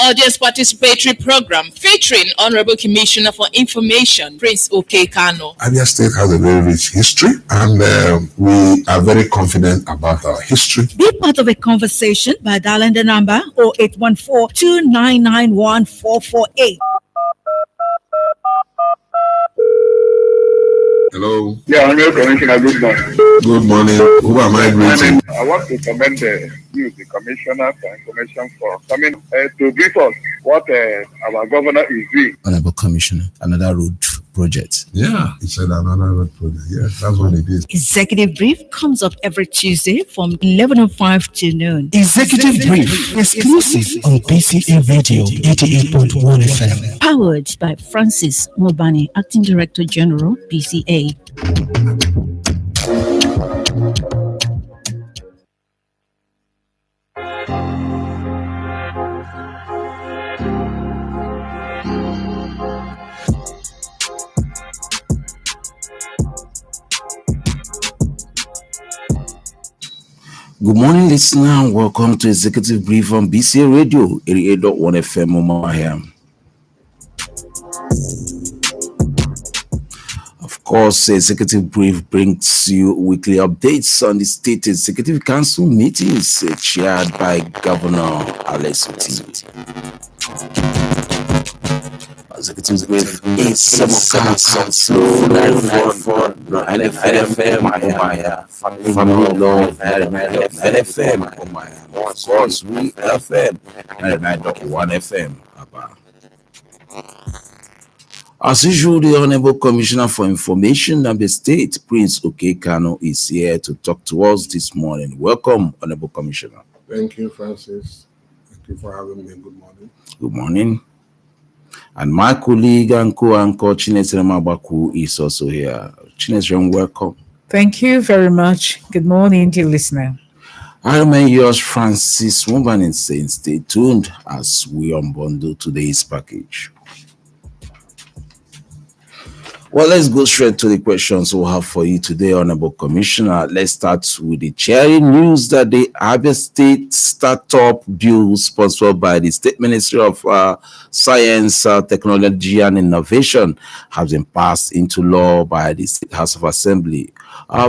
audience participatory program featuring Honorable Commissioner for Information, Prince Okekano. Abia State has a very rich history, and we are very confident about our history. Be part of a conversation by dialing the number 0814-2991-448. Hello. Yeah, Honorable Commissioner, good morning. Good morning. Who am I greeting? I want to commend you, the Commissioner for Information, for coming to brief us what our governor is doing. Honorable Commissioner, another road project. Yeah, he said another road project. Yes, that's what it is. Executive Brief comes up every Tuesday from 11:05 to noon. Executive Brief, exclusive on PCA Radio 88.1 FM. Powered by Francis Mobani, Acting Director General, PCA. Good morning, listener. Welcome to Executive Brief on BCA Radio 88.1 FM Umuahia. Of course, Executive Brief brings you weekly updates on the State Executive Council meetings chaired by Governor Alex Otti. Executive Brief is SIMULCAST on 94.9 FM Umuahia, Family Law FM Umuahia, of course, we FM 99.1 FM Aba. As usual, the Honorable Commissioner for Information of the State, Prince Okekano, is here to talk to us this morning. Welcome, Honorable Commissioner. Thank you, Francis. Thank you for having me. Good morning. Good morning. And my colleague and co-anchor Chineserem Abaku is also here. Chineserem, welcome. Thank you very much. Good morning, dear listener. I remain yours, Francis Mumbanin, saying stay tuned as we unbundle today's package. Well, let's go straight to the questions we'll have for you today, Honorable Commissioner. Let's start with the cheering news that the Abia State Startup Bill, sponsored by the State Ministry of Science, Technology and Innovation, has been passed into law by the State House of Assembly.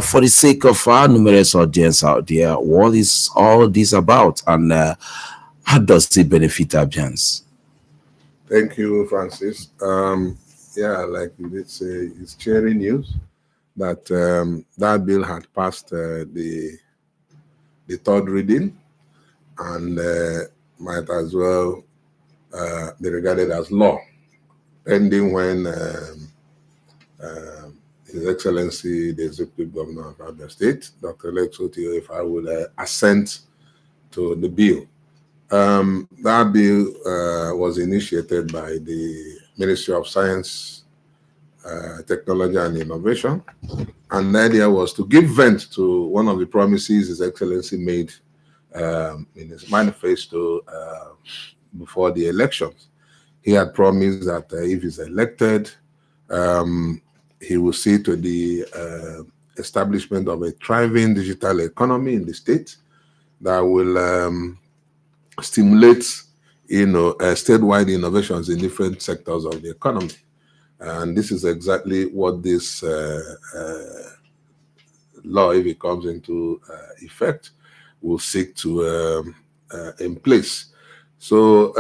For the sake of our numerous audience out there, what is all this about, and how does it benefit Abians? Thank you, Francis. Yeah, like you did say, it's cheering news that that bill had passed the third reading and might as well be regarded as law, pending when His Excellency, the Executive Governor of Abia State, Dr. Alex Otti, if I would assent to the bill. That bill was initiated by the Ministry of Science, Technology and Innovation, and the idea was to give vent to one of the promises His Excellency made in his manifesto before the elections. He had promised that if he's elected, he will see to the establishment of a thriving digital economy in the state that will stimulate statewide innovations in different sectors of the economy. And this is exactly what this law, if it comes into effect, will seek to in place. So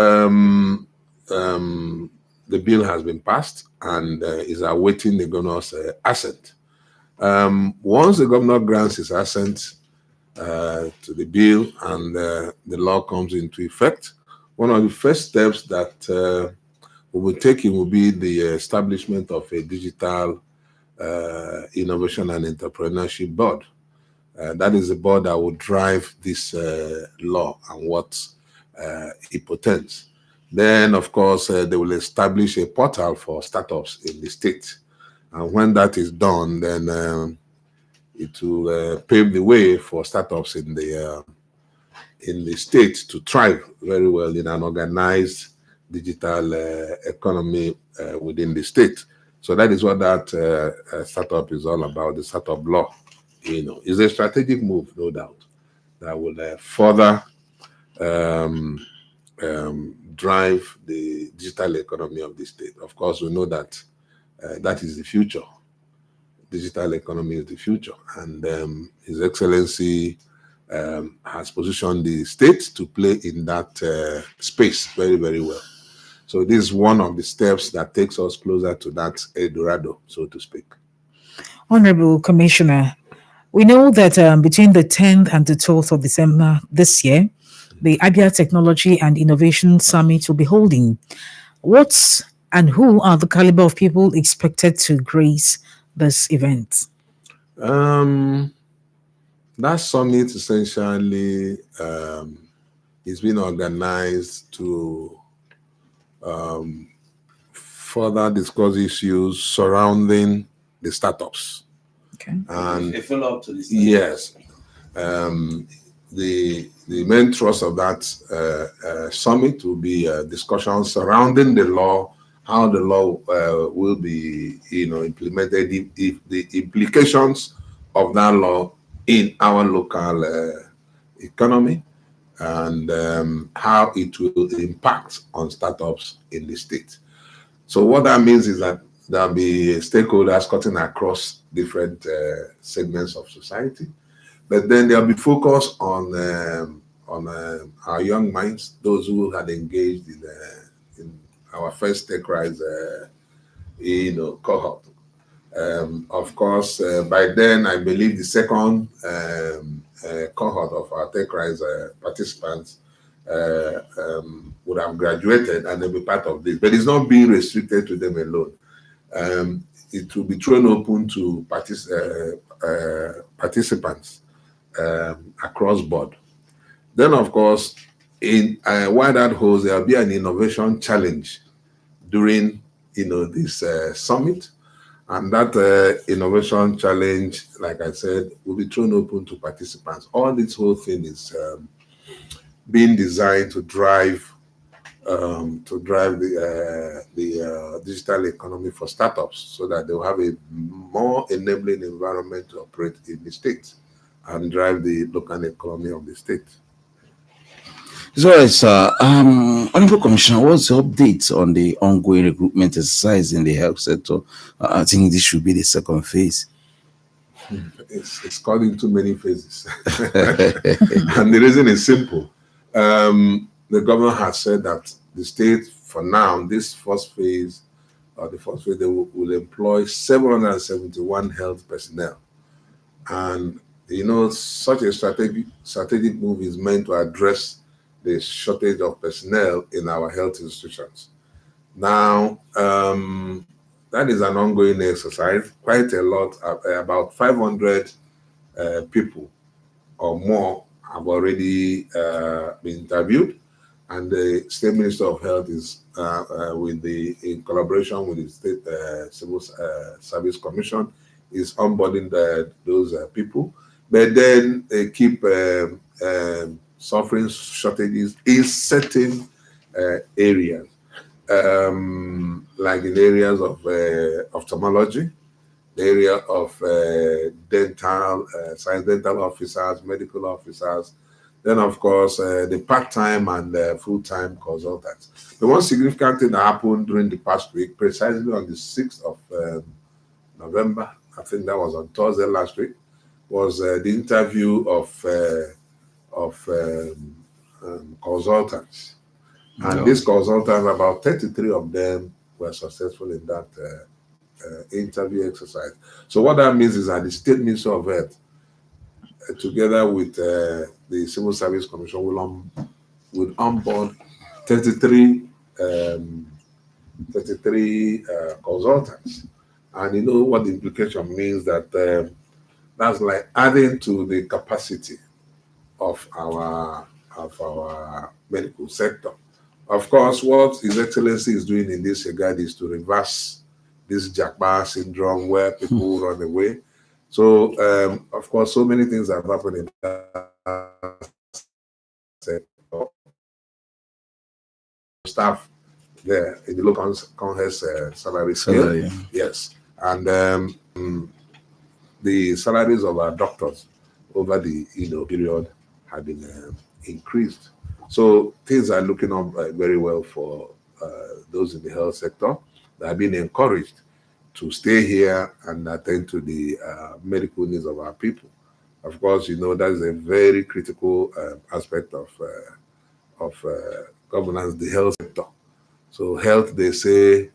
the bill has been passed and is awaiting the governor's assent. Once the governor grants his assent to the bill and the law comes into effect, one of the first steps that we will take will be the establishment of a digital innovation and entrepreneurship board. That is the board that will drive this law and what it portends. Then, of course, they will establish a portal for startups in the state. And when that is done, then it will pave the way for startups in the state to thrive very well in an organized digital economy within the state. So that is what that startup is all about, the startup law. It's a strategic move, no doubt, that will further drive the digital economy of the state. Of course, we know that that is the future. Digital economy is the future, and His Excellency has positioned the state to play in that space very, very well. So this is one of the steps that takes us closer to that Eldorado, so to speak. Honorable Commissioner, we know that between the 10th and the 12th of December this year, the Abia Technology and Innovation Summit will be holding. What and who are the caliber of people expected to grace this event? That summit essentially is being organized to further discuss issues surrounding the startups. Okay. And A follow-up to this. yes, the main thrust of that summit will be discussions surrounding the law, how the law will be, implemented, the implications of that law in our local economy, and how it will impact on startups in the state. So what that means is that there'll be stakeholders cutting across different segments of society, but then there'll be focus on our young minds, those who had engaged in our first Tech Rise, cohort. Of course, by then, I believe the second cohort of our Tech Rise participants would have graduated and they'll be part of this. But it's not being restricted to them alone. It will be thrown open to participants across board. Then, of course, while that holds, there will be an innovation challenge during this summit. And that innovation challenge, like I said, will be thrown open to participants. All this whole thing is being designed to drive the digital economy for startups, so that they will have a more enabling environment to operate in the state and drive the local economy of the state. So, sir, Honorable Commissioner, what's the update on the ongoing recruitment exercise in the health sector? I think this should be the second phase. It's called into many phases. And the reason is simple. The governor has said that the state, for now, this first phase, they will employ 771 health personnel. And, such a strategic move is meant to address the shortage of personnel in our health institutions. Now, that is an ongoing exercise. Quite a lot, about 500 people or more have already been interviewed, and the State Minister of Health is in collaboration with the State Civil Service Commission, is onboarding those people. But then they keep suffering shortages in certain areas, like in areas of ophthalmology, the area of dental, science dental officers, medical officers, then of course the part-time and full-time consultants. The one significant thing that happened during the past week, precisely on the 6th of November, I think that was on Thursday last week, was the interview of consultants. And these consultants, about 33 of them were successful in that interview exercise. So what that means is that the State Ministry of Health, together with the Civil Service Commission, will onboard 33 consultants. And you know what the implication means, that that's like adding to the capacity of our medical sector. Of course, what His Excellency is doing in this regard is to reverse this Japa syndrome where people run away. So, of course, so many things have happened in that sector. Staff there in the local Congress salary scale. Yes. And the salaries of our doctors over the period have been increased. So things are looking up very well for those in the health sector that have been encouraged to stay here and attend to the medical needs of our people. Of course, that is a very critical aspect of governance, the health sector. So health, they say,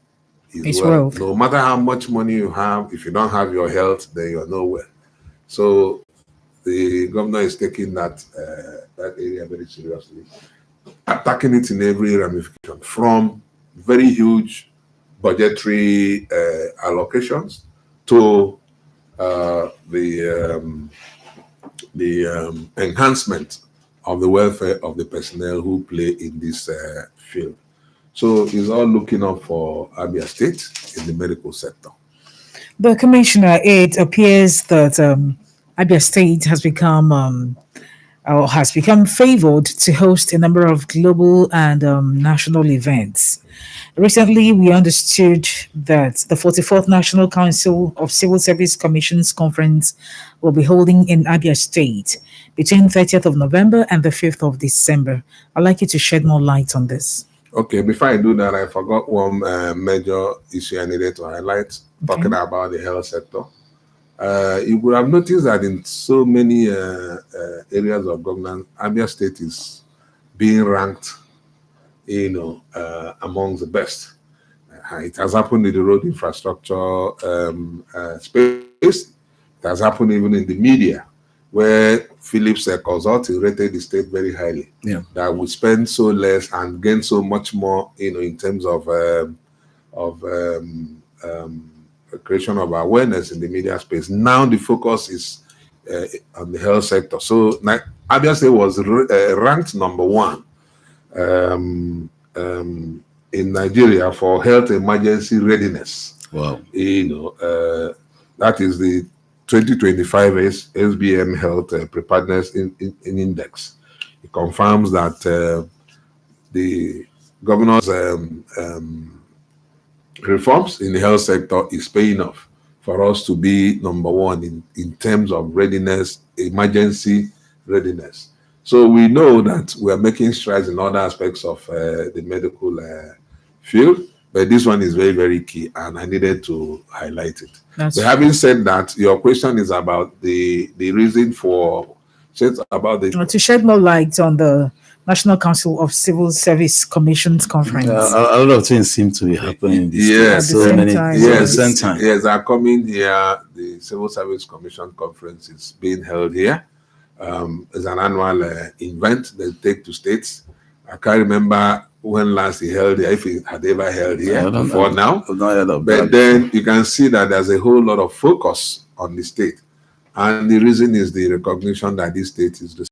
is It's wealth. wealth. No matter how much money you have, if you don't have your health, then you're nowhere. So the governor is taking that area very seriously, attacking it in every ramification, from very huge budgetary allocations to the enhancement of the welfare of the personnel who play in this field. So it's all looking up for Abia State in the medical sector. But Commissioner, it appears that Abia State has become favored to host a number of global and national events. Recently, we understood that the 44th National Council of Civil Service Commissions Conference will be holding in Abia State between 30th of November and the 5th of December. I'd like you to shed more light on this. Okay, before I do that, I forgot one major issue I needed to highlight, talking about the health sector. You would have noticed that in so many areas of governance, Abia State is being ranked, amongst the best. It has happened in the road infrastructure space. It has happened even in the media, where Phillips Consulting rated the state very highly. Yeah. That we spend so less and gain so much more, in terms of creation of awareness in the media space. Now the focus is on the health sector. So Abia State was ranked number 1 in Nigeria for health emergency readiness. Wow. That is the 2025 SBM Health Preparedness Index. It confirms that the governor's reforms in the health sector is paying off for us to be number 1 in terms of readiness, emergency readiness. So we know that we are making strides in other aspects of the medical field, but this one is very, very key, and I needed to highlight it. But having said that, your question is about the reason for to shed more light on the National Council of Civil Service Commissions Conference. A lot of things seem to be happening in this yes, at the same time. Yes, are coming here. The Civil Service Commission Conference is being held here. It's an annual event they take to states. I can't remember when last he held here, if he had ever held here before now. But then you can see that there's a whole lot of focus on the state. And the reason is the recognition that this state is distinct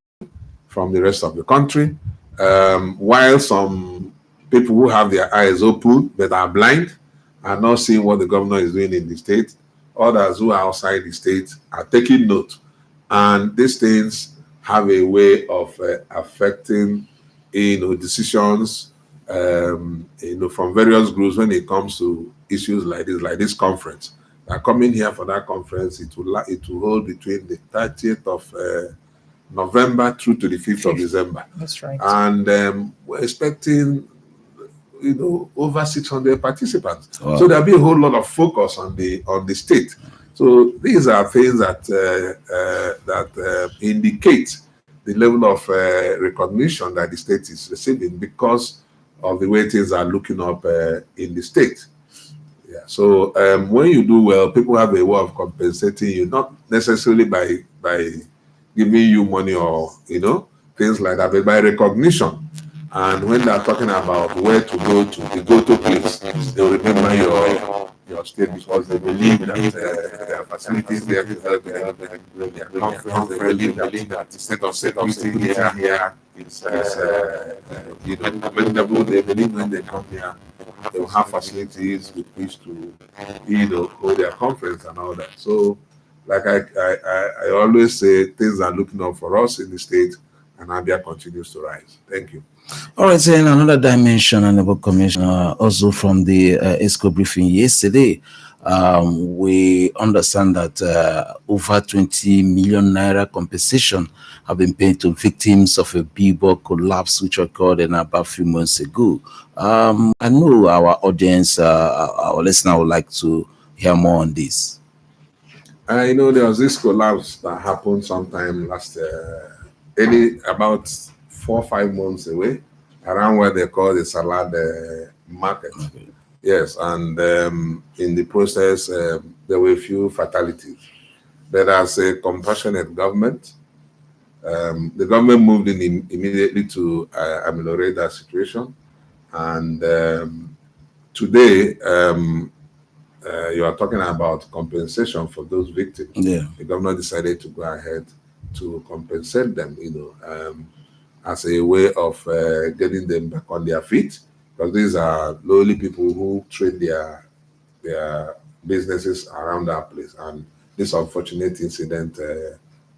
from the rest of the country. While some people who have their eyes open but are blind are not seeing what the governor is doing in the state, others who are outside the state are taking note. And these things have a way of affecting, decisions, from various groups when it comes to issues like this conference. They're coming here for that conference. It will hold between the 30th of November through to the 5th of December. That's right. And we're expecting, over 600 participants. Wow. So there'll be a whole lot of focus on the state. So these are things that indicate the level of recognition that the state is receiving because of the way things are looking up in the state. Yeah. So when you do well, people have a way of compensating you, not necessarily by giving you money or things like that, but by recognition. And when they're talking about where to go to, the go-to place, they'll remember your state because they believe that there are facilities there to help their conference. They believe that the state of security here is commendable. They believe when they come here, they will have facilities with which to hold their conference and all that. So, like I always say, things are looking up for us in the state, and Abia continues to rise. Thank you. All right, so in another dimension, Honorable Commissioner, also from the ESCO briefing yesterday, we understand that over 20 million naira compensation have been paid to victims of a billboard collapse which occurred in about a few months ago. I know our audience, our listener would like to hear more on this. There was this collapse that happened sometime last about 4 or 5 months away, around where they call the salad market. Okay. Yes, and in the process, there were a few fatalities. But as a compassionate government, the government moved in immediately to ameliorate that situation. And today, you are talking about compensation for those victims. Yeah. The governor decided to go ahead to compensate them, as a way of getting them back on their feet, because these are lowly people who trade their businesses around that place, and this unfortunate incident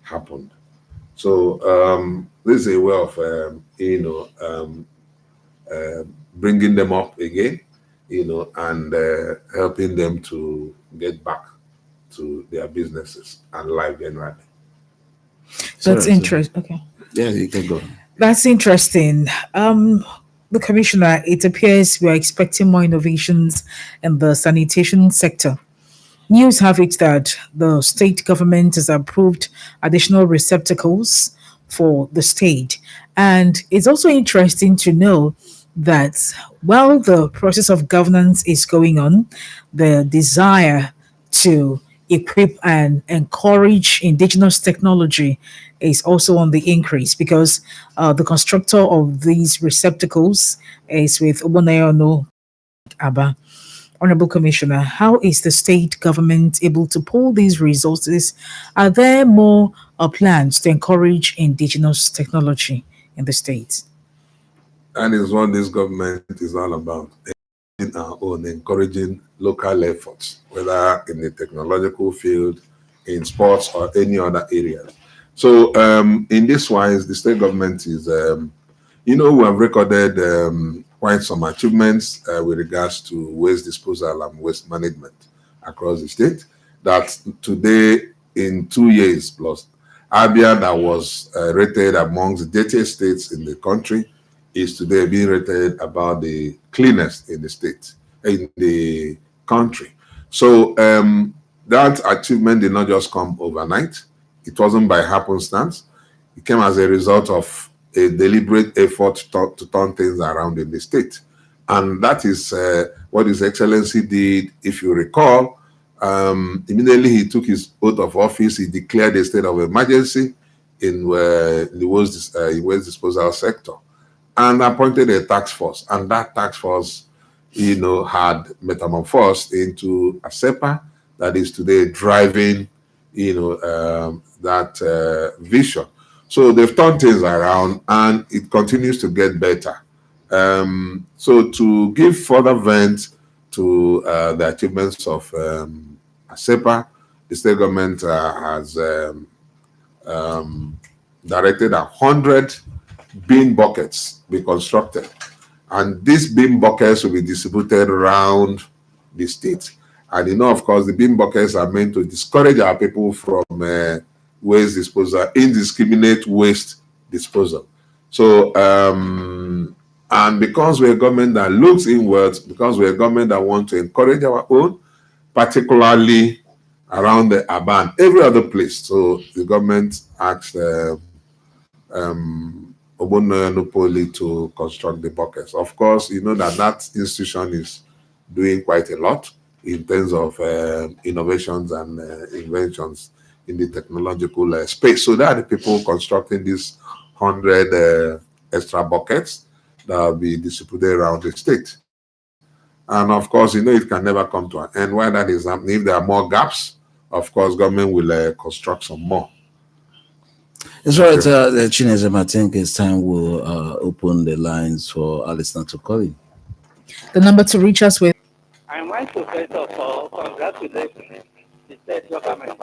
happened. So this is a way of bringing them up again, and helping them to get back to their businesses and life generally. That's Sorry, interesting. Okay. Yeah, you can go. That's interesting. The commissioner, it appears we are expecting more innovations in the sanitation sector. News have it that the state government has approved additional receptacles for the state. And it's also interesting to know that while the process of governance is going on, the desire to equip and encourage indigenous technology is also on the increase because the constructor of these receptacles is with Umuahia Aba. Honorable Commissioner, how is the state government able to pull these resources? Are there more plans to encourage indigenous technology in the state? And is what this government is all about. In our own, encouraging local efforts, whether in the technological field, in sports, or any other area. So, in this wise, the state government is, we have recorded quite some achievements with regards to waste disposal and waste management across the state. That today, in 2 years plus, Abia, that was rated amongst the dirtiest states in the country, is today being rated about the cleanest in the state, in the country. So that achievement did not just come overnight. It wasn't by happenstance. It came as a result of a deliberate effort to turn things around in the state. And that is what His Excellency did. If you recall, immediately he took his oath of office, he declared a state of emergency in the waste disposal sector, and appointed a task force. And that task force, had metamorphosed into a SEPA that is today driving, that vision. So they've turned things around, and it continues to get better. So to give further vent to the achievements of SEPA, the state government has directed 100 bin buckets be constructed, and these bin buckets will be distributed around the state. And of course, the bin buckets are meant to discourage our people from waste disposal, indiscriminate waste disposal. So, and because we're a government that looks inwards, because we're a government that wants to encourage our own, particularly around the Aban, every other place. So the government asked Ogbonnaya to construct the buckets. Of course, that institution is doing quite a lot in terms of innovations and inventions in the technological space. So that the people constructing these 100 extra buckets that will be distributed around the state. And of course, it can never come to an end. While that is happening, if there are more gaps, of course, government will construct some more. It's right, Chinezem, I think it's time we'll open the lines for our listener to call in. The number to reach us with. I want to first of all congratulate the state government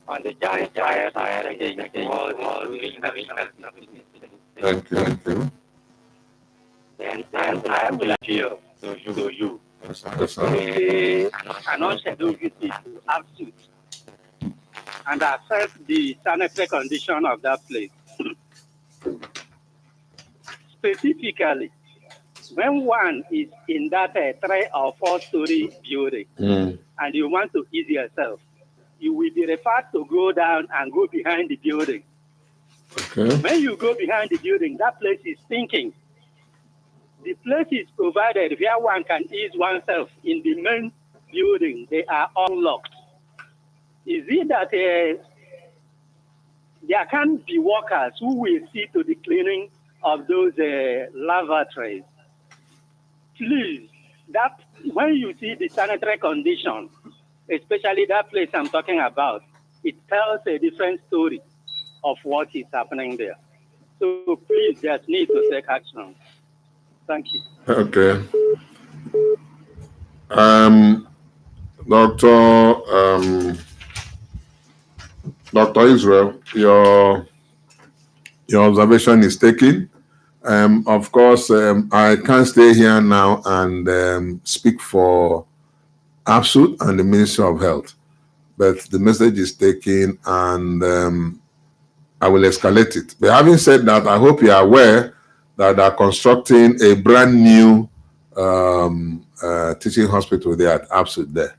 on the giant Thank you. then I will appeal to you. An unscheduled visit to Absolute and assess the sanitary condition of that place. Specifically, when one is in that 3 or 4 story building and you want to ease yourself, you will be referred to go down and go behind the building. Okay. When you go behind the building, that place is stinking. The place is provided where one can ease oneself. In the main building, they are all locked. Is it that there can be workers who will see to the cleaning of those lavatories? Please, that when you see the sanitary condition, especially that place I'm talking about, it tells a different story of what is happening there. So please, there's need to take action. Thank you. Okay. Dr. Israel, your observation is taken. Of course, I can't stay here now and speak for ABSUT and the Ministry of Health, but the message is taken and I will escalate it. But having said that, I hope you are aware that they are constructing a brand new teaching hospital there at ABSUT there.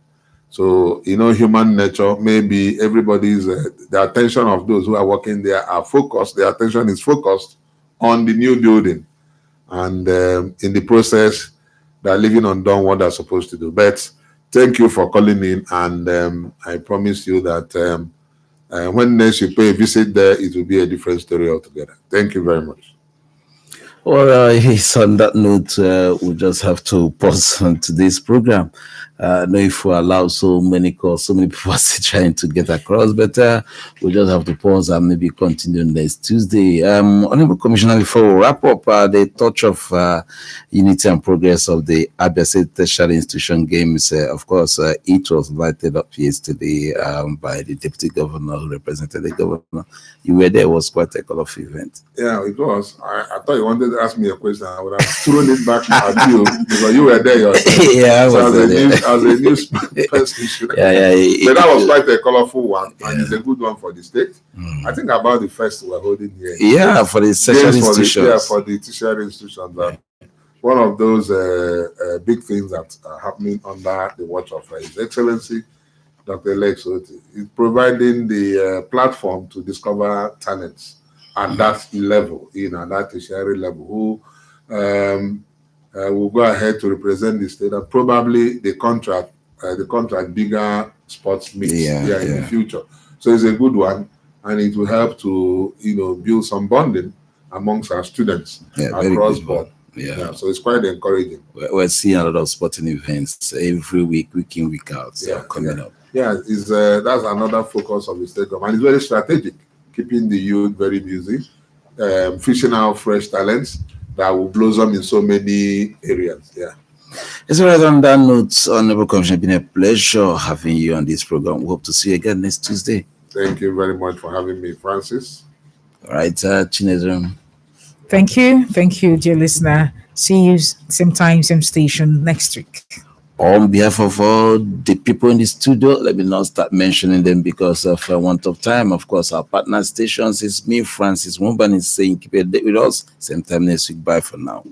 So, human nature, maybe everybody's, the attention of those who are working there are focused, their attention is focused on the new building. And in the process, they're leaving undone what they're supposed to do. But thank you for calling in. And I promise you that when next you pay a visit there, it will be a different story altogether. Thank you very much. Well, yes, on that note, we'll just have to pause on today's program. I know if we allow so many calls, so many people are still trying to get across, but we'll just have to pause and maybe continue next Tuesday. Honorable Commissioner, before we wrap up, the touch of unity and progress of the Abia State Tertiary Institution Games, of course, it was lighted up yesterday by the Deputy Governor who represented the Governor. You were there, it was quite a colorful event. Yeah, it was. I thought you wanted to ask me a question. I would have thrown it back at you because you were there yourself. Yeah, I was there. As a news person, but that was quite a colorful one, and it's a good one for the state. I think about the first we're holding here. Yeah, for the tertiary institutions. For the tertiary institutions. One of those big things that are happening under the watch of His Excellency, Dr. Lex Oti, is providing the platform to discover talents at that level, that tertiary level, who will go ahead to represent the state and probably the contract bigger sports meets in the future. So it's a good one, and it will help to build some bonding amongst our students across board. Yeah, so it's quite encouraging. We're seeing a lot of sporting events every week in, week out. Coming up. Yeah, that's another focus of the state government. It's very strategic, keeping the youth very busy, fishing out fresh talents that will blossom in so many areas. Yeah. It's right on that note, Honorable Commissioner. It's been a pleasure having you on this program. We hope to see you again next Tuesday. Thank you very much for having me, Francis. All right, Chinezum. Thank you, dear listener. See you same time, same station next week. On behalf of all the people in the studio, let me not start mentioning them because of want of time. Of course, our partner stations is me, Francis Wumban, is saying keep it with us. Same time next week. Bye for now.